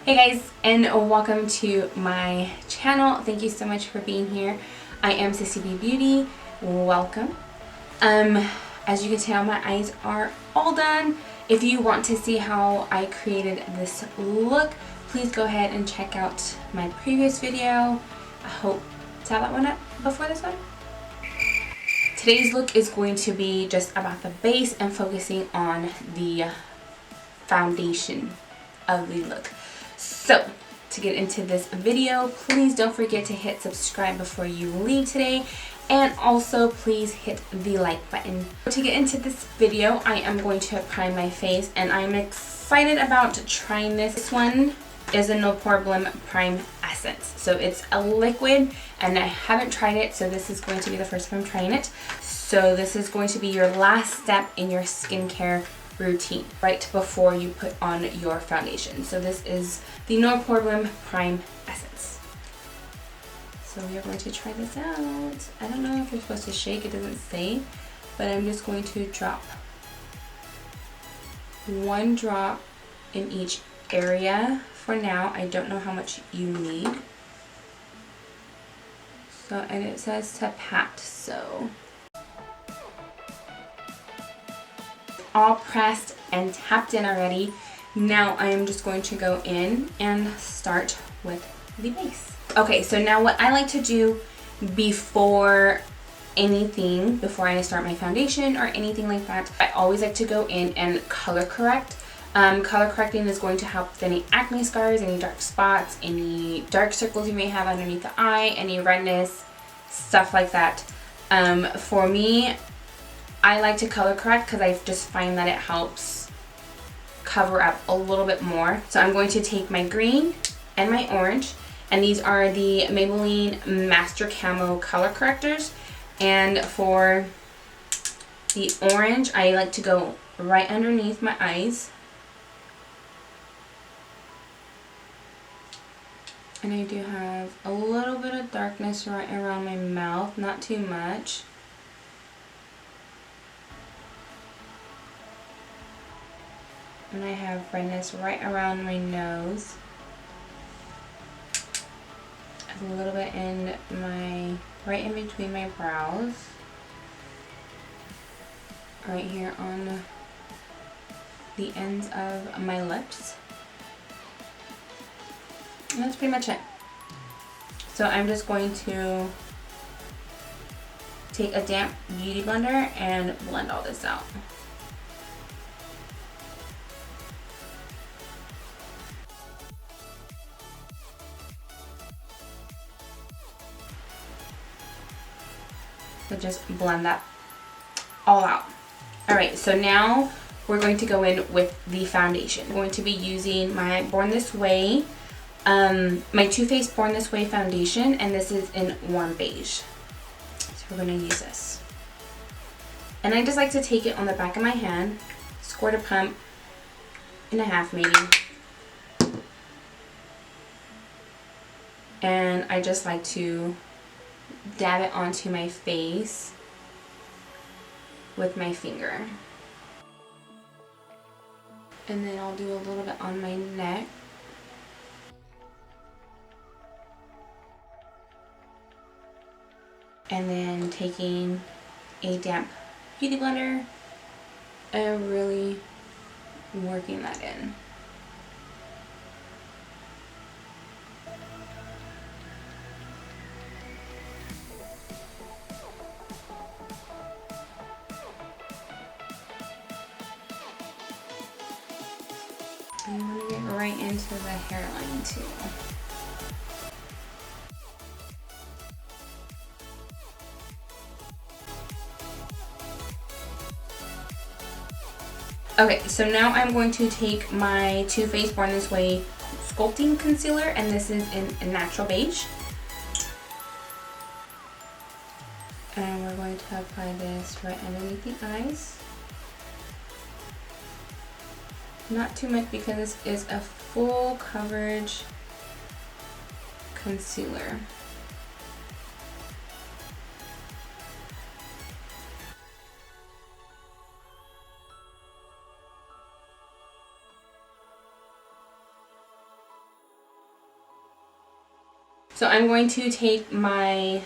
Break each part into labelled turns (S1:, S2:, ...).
S1: Hey guys, and welcome to my channel. Thank you so much for being here. I am Sissybeebeauty. Welcome. As you can tell, my eyes are all done. If you want to see how I created this look, please go ahead and check out my previous video. I hope to have that one up before this one. Today's look is going to be just about the base and focusing on the foundation of the look. So, to get into this video, please don't forget to hit subscribe before you leave today, and also please hit the like button. To get into this video, I am going to prime my face, and I'm excited about trying this. This one is a No Poreblem Prime Essence. So it's a liquid, and I haven't tried it, so this is going to be the first time I'm trying it. So this is going to be your last step in your skincare routine right before you put on your foundation. So this is the No Poreblem Prime Essence. So we are going to try this out. I don't know if you're supposed to shake, it doesn't say, but I'm just going to drop one drop in each area for now. I don't know how much you need. So, and it says to pat, so all pressed and tapped in already. Now I am just going to go in and start with the base. Okay, so now what I like to do before anything, before I start my foundation or anything like that, I always like to go in and color correct. Color correcting is going to help with any acne scars, any dark spots, any dark circles you may have underneath the eye, any redness, stuff like that. For me, I like to color correct because I just find that it helps cover up a little bit more. So I'm going to take my green and my orange, and these are the Maybelline Master Camo color correctors. And for the orange, I like to go right underneath my eyes. And I do have a little bit of darkness right around my mouth, not too much. And I have redness right around my nose. A little bit in my, right in between my brows. Right here on the ends of my lips. And that's pretty much it. So I'm just going to take a damp beauty blender and blend all this out. So just blend that all out. Alright, so now we're going to go in with the foundation. I'm going to be using my Born This Way, my Too Faced Born This Way foundation, and this is in warm beige. So we're going to use this. And I just like to take it on the back of my hand, squirt a pump and a half maybe. And I just like to dab it onto my face with my finger. And then I'll do a little bit on my neck. And then taking a damp beauty blender and really working that in. I want to get right into the hairline too. Okay, so now I'm going to take my Too Faced Born This Way Sculpting Concealer, and this is in a natural beige. And we're going to apply this right underneath the eyes. Not too much because this is a full coverage concealer. So I'm going to take my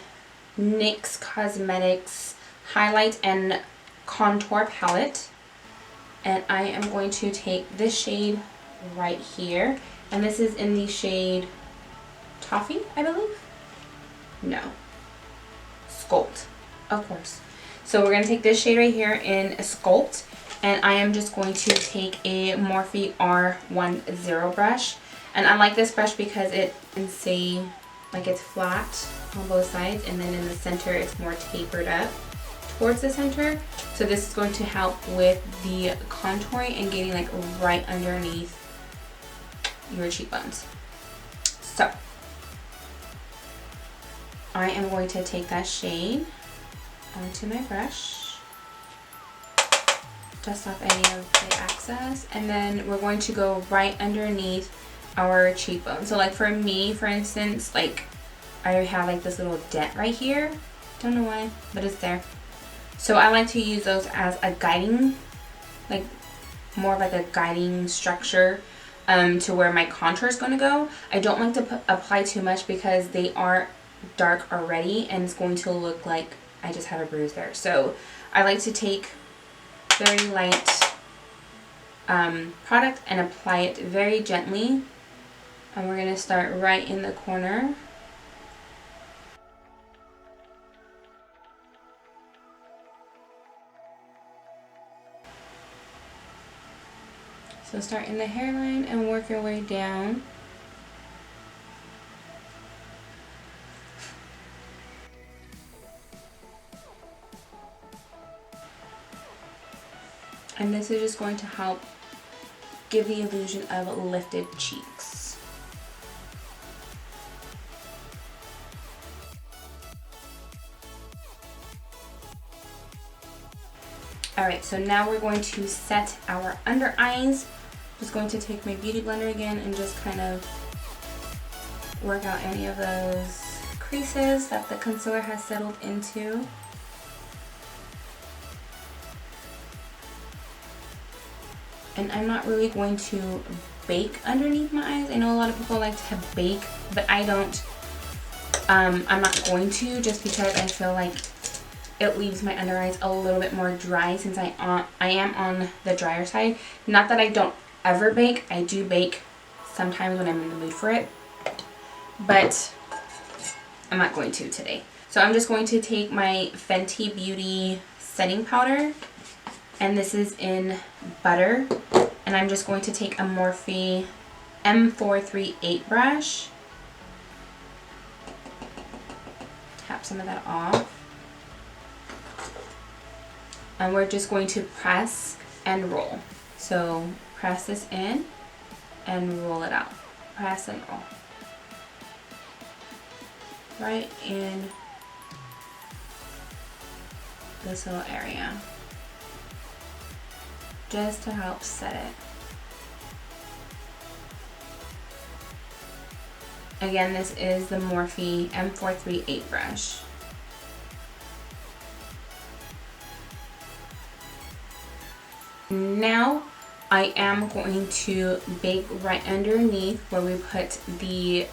S1: NYX Cosmetics Highlight and Contour Palette, and I am going to take this shade right here, and this is in the shade Toffee, I believe? No. Sculpt, of course. So we're going to take this shade right here in Sculpt, and I am just going to take a Morphe R10 brush. And I like this brush because it can say like it's flat on both sides, and then in the center it's more tapered up towards the center. So this is going to help with the contouring and getting like right underneath your cheekbones. So I am going to take that shade onto my brush, dust off any of the excess, and then we're going to go right underneath our cheekbone. So like for me, for instance, like I have like this little dent right here. Don't know why, but it's there. So I like to use those as a guiding, like more of like a guiding structure to where my contour is going to go. I don't like to apply too much because they are dark already and it's going to look like I just have a bruise there. So I like to take very light product and apply it very gently. And we're going to start right in the corner. So start in the hairline and work your way down. And this is just going to help give the illusion of lifted cheeks. Alright, so now we're going to set our under eyes. Just going to take my beauty blender again and just kind of work out any of those creases that the concealer has settled into. And I'm not really going to bake underneath my eyes. I know a lot of people like to bake, but I don't. I'm not going to, just because I feel like it leaves my under eyes a little bit more dry since I am on the drier side. Not that I don't ever bake. I do bake sometimes when I'm in the mood for it, but I'm not going to today. So I'm just going to take my Fenty Beauty setting powder, and this is in Butter, and I'm just going to take a Morphe M438 brush, tap some of that off, and we're just going to press and roll. So press this in and roll it out. Press and roll. Right in this little area, just to help set it. Again, this is the Morphe M438 brush. Now I am going to bake right underneath where we put the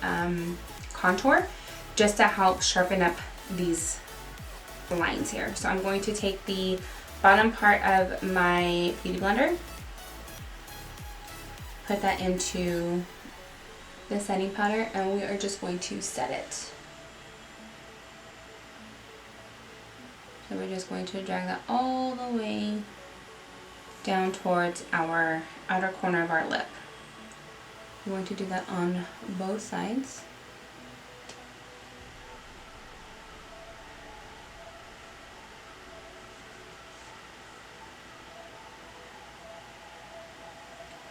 S1: contour, just to help sharpen up these lines here. So I'm going to take the bottom part of my beauty blender, put that into the setting powder, and we are just going to set it. So we're just going to drag that all the way down towards our outer corner of our lip. We're going to do that on both sides.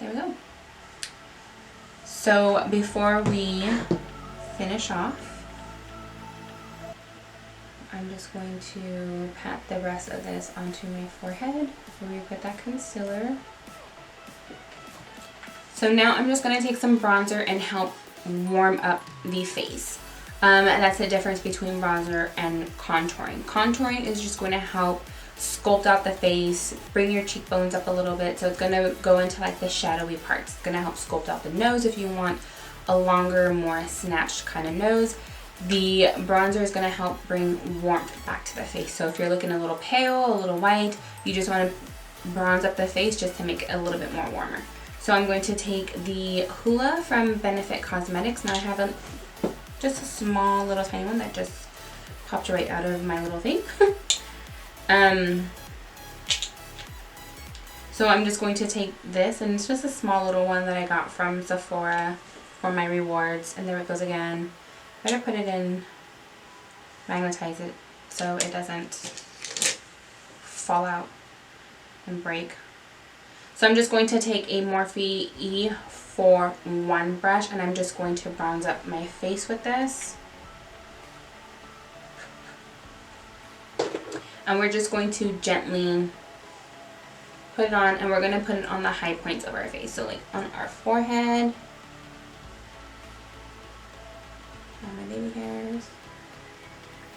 S1: There we go. So before we finish off, I'm just going to pat the rest of this onto my forehead where we put that concealer. So now I'm just going to take some bronzer and help warm up the face. And that's the difference between bronzer and contouring. Contouring is just going to help sculpt out the face, bring your cheekbones up a little bit. So it's going to go into like the shadowy parts. It's going to help sculpt out the nose if you want a longer, more snatched kind of nose. The bronzer is going to help bring warmth back to the face. So if you're looking a little pale, a little white, you just want to bronze up the face just to make it a little bit more warmer. So I'm going to take the Hoola from Fenty Cosmetics. Now I have just a small little tiny one that just popped right out of my little thing. So I'm just going to take this, and it's just a small little one that I got from Sephora for my rewards. And there it goes again. Better put it in, magnetize it so it doesn't fall out and break. So I'm just going to take a Morphe E41 brush, and I'm just going to bronze up my face with this. And we're just going to gently put it on, and we're going to put it on the high points of our face. So like on our forehead, on my baby hairs.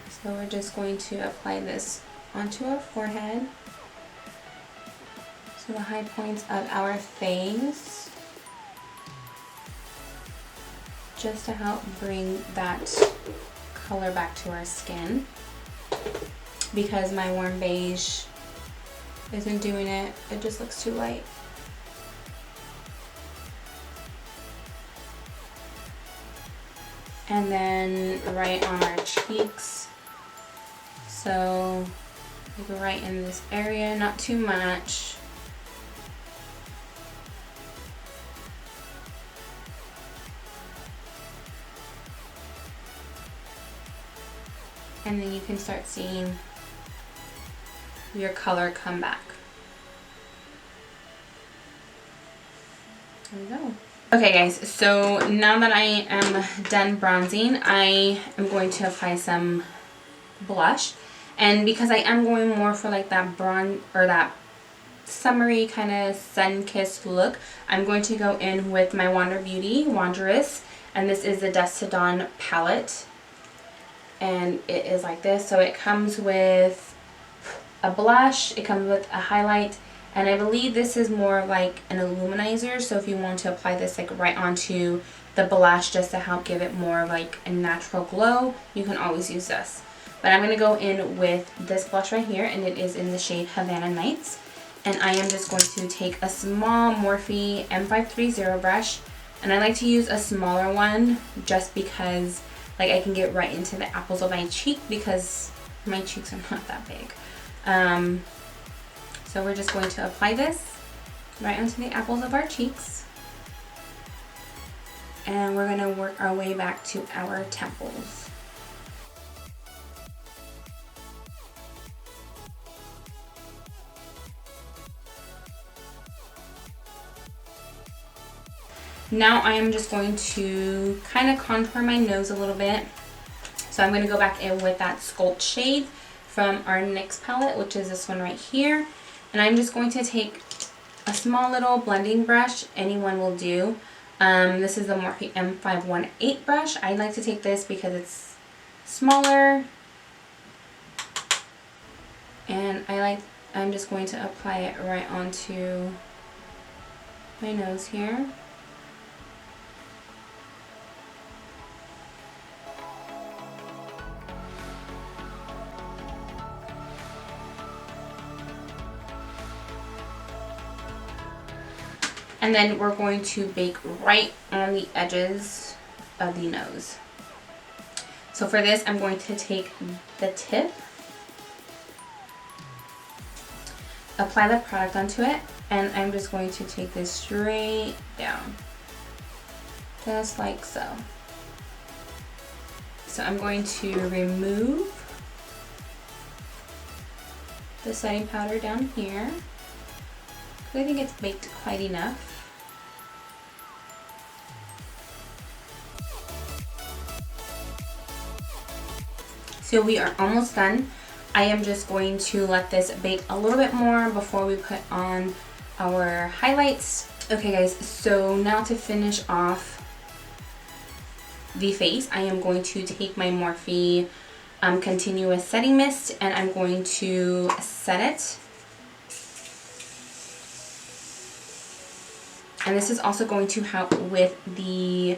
S1: So we're just going to apply this onto our forehead. So the high points of our face, just to help bring that color back to our skin, because my warm beige isn't doing it. It just looks too light. And then right on our cheeks, so like right in this area, not too much. And then you can start seeing your color come back. There we go. Okay guys, so now that I am done bronzing, I am going to apply some blush. And because I am going more for like that bronze or that summery kind of sun-kissed look, I'm going to go in with my Wander Beauty Wanderous, and this is the Dusk to Dawn palette. And it is like this. So it comes with a blush, it comes with a highlight, and I believe this is more like an illuminizer. So if you want to apply this like right onto the blush just to help give it more like a natural glow, you can always use this. But I'm going to go in with this blush right here, and it is in the shade Havana Nights. And I am just going to take a small Morphe M530 brush, and I like to use a smaller one just because like I can get right into the apples of my cheek, because my cheeks are not that big. So we're just going to apply this right onto the apples of our cheeks. And we're going to work our way back to our temples. Now I am just going to kind of contour my nose a little bit. So I'm going to go back in with that Sculpt shade from our NYX palette, which is this one right here. And I'm just going to take a small little blending brush, anyone will do. This is the Morphe M518 brush. I like to take this because it's smaller. And I'm just going to apply it right onto my nose here. And then we're going to bake right on the edges of the nose. So for this, I'm going to take the tip, apply the product onto it, and I'm just going to take this straight down, just like so. So I'm going to remove the setting powder down here. I think it's baked quite enough. So we are almost done. I am just going to let this bake a little bit more before we put on our highlights. Okay guys, so now to finish off the face, I am going to take my Morphe Continuous Setting Mist, and I'm going to set it. And this is also going to help with the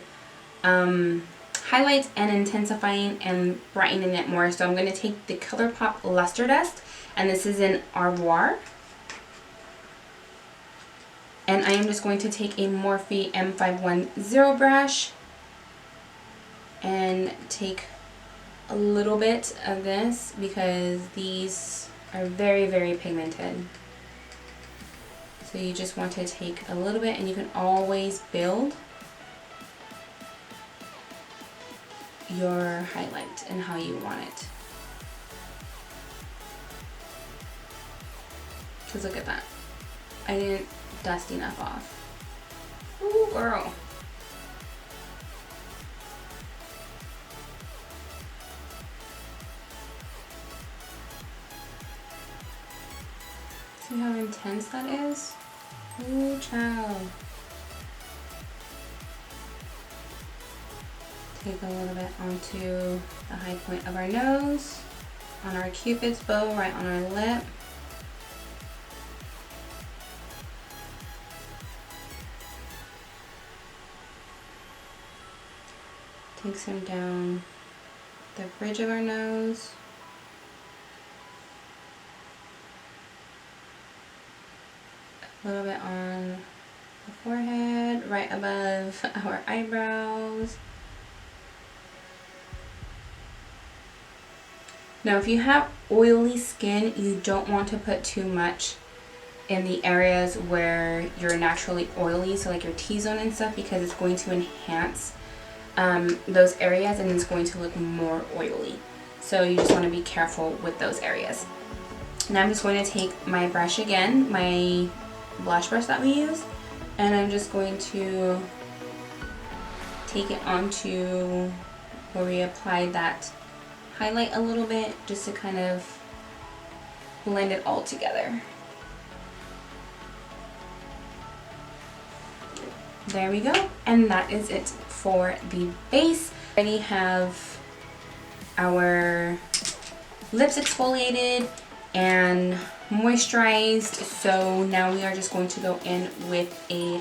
S1: highlights and intensifying and brightening it more. So I'm going to take the ColourPop Luster Dust, and this is in Voir. And I am just going to take a Morphe M510 brush and take a little bit of this because these are very, very pigmented. So you just want to take a little bit, and you can always build your highlight and how you want it. Because look at that. I didn't dust enough off. Ooh, girl. See how intense that is? Ooh, child. Take a little bit onto the high point of our nose, on our Cupid's bow, right on our lip. Take some down the bridge of our nose. A little bit on the forehead, right above our eyebrows. Now if you have oily skin, you don't want to put too much in the areas where you're naturally oily, so like your T-zone and stuff, because it's going to enhance those areas and it's going to look more oily. So you just want to be careful with those areas. Now I'm just going to take my brush again, my blush brush that we use, and I'm just going to take it onto where we applied that highlight a little bit, just to kind of blend it all together. There we go, and that is it for the base. We already have our lips exfoliated and moisturized, so now we are just going to go in with a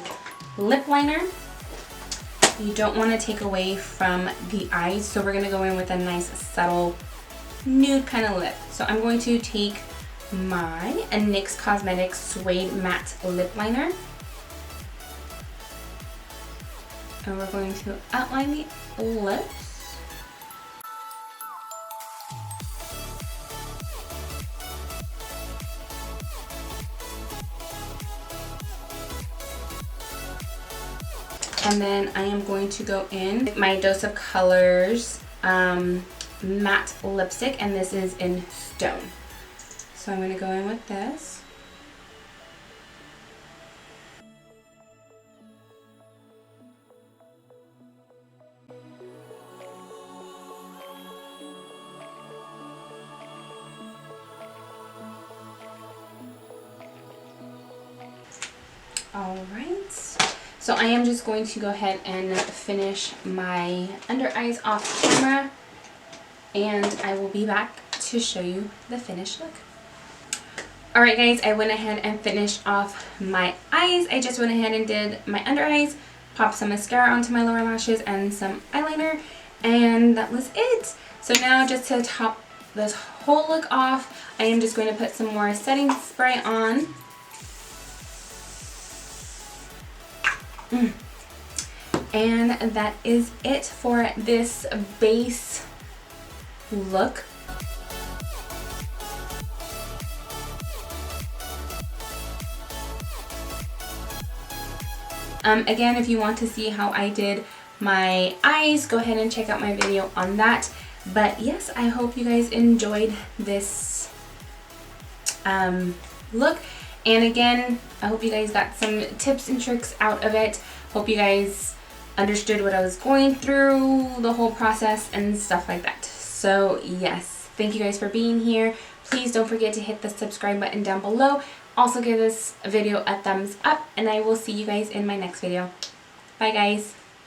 S1: lip liner. You don't want to take away from the eyes, so we're going to go in with a nice subtle nude kind of lip. So I'm going to take my Nyx Cosmetics Suede Matte Lip Liner, and we're going to outline the lips. And then I am going to go in with my Dose of Colors matte lipstick, and this is in Stone. So I'm going to go in with this. Alright, so I am just going to go ahead and finish my under eyes off camera, and I will be back to show you the finished look. Alright guys, I went ahead and finished off my eyes. I just went ahead and did my under eyes, popped some mascara onto my lower lashes and some eyeliner, and that was it. So now just to top this whole look off, I am just going to put some more setting spray on. And that is it for this base look. Again, if you want to see how I did my eyes, go ahead and check out my video on that. But yes, I hope you guys enjoyed this look. And again, I hope you guys got some tips and tricks out of it. Hope you guys understood what I was going through, the whole process and stuff like that. So yes, thank you guys for being here. Please don't forget to hit the subscribe button down below. Also give this video a thumbs up, and I will see you guys in my next video. Bye guys.